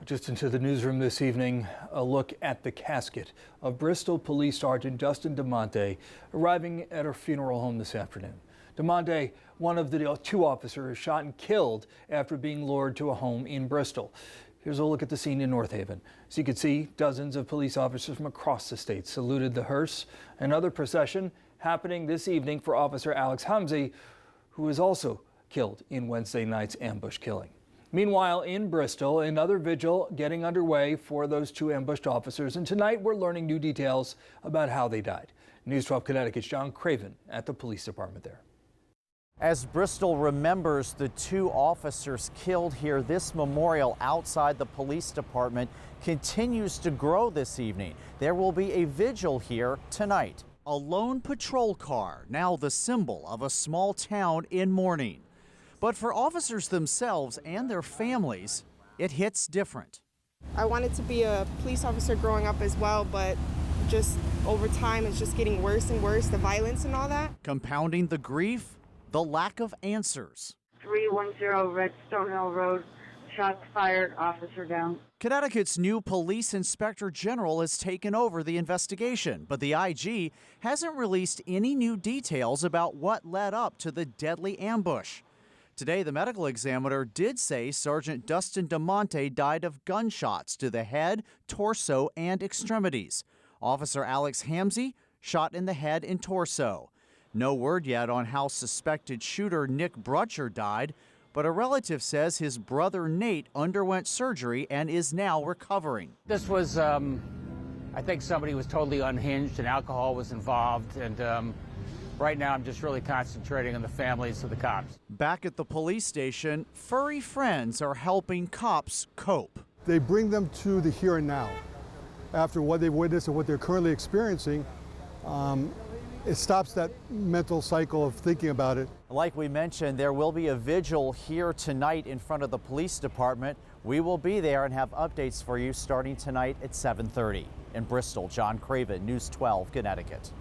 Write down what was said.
Just into the newsroom this evening, a look at the casket of Bristol Police Sergeant Dustin DeMonte arriving at her funeral home this afternoon. DeMonte, one of the two officers shot and killed after being lured to a home in Bristol. Here's a look at the scene in North Haven. As you can see, dozens of police officers from across the state saluted the hearse. Another procession happening this evening for Officer Alex Hamzy, who was also killed in Wednesday night's ambush killing. Meanwhile, in Bristol, another vigil getting underway for those two ambushed officers, and tonight we're learning new details about how they died. News 12 Connecticut's John Craven at the police department there. As Bristol remembers the two officers killed here, this memorial outside the police department continues to grow this evening. There will be a vigil here tonight. A lone patrol car, now the symbol of a small town in mourning. But for officers themselves and their families, it hits different. I wanted to be a police officer growing up as well, but just over time it's just getting worse and worse, the violence and all that. Compounding the grief, the lack of answers. 310 Redstone Hill Road, shots fired, officer down. Connecticut's new police inspector general has taken over the investigation, but the IG hasn't released any new details about what led up to the deadly ambush. Today, the medical examiner did say Sergeant Dustin DeMonte died of gunshots to the head, torso, and extremities. Officer Alex Hamzy shot in the head and torso. No word yet on how suspected shooter Nick Brutcher died, but a relative says his brother Nate underwent surgery and is now recovering. This was, I think somebody was totally unhinged and alcohol was involved, and right now, I'm just really concentrating on the families of the cops. Back at the police station, furry friends are helping cops cope. They bring them to the here and now. After what they've witnessed and what they're currently experiencing, it stops that mental cycle of thinking about it. Like we mentioned, there will be a vigil here tonight in front of the police department. We will be there and have updates for you starting tonight at 7:30. In Bristol, John Craven, News 12, Connecticut.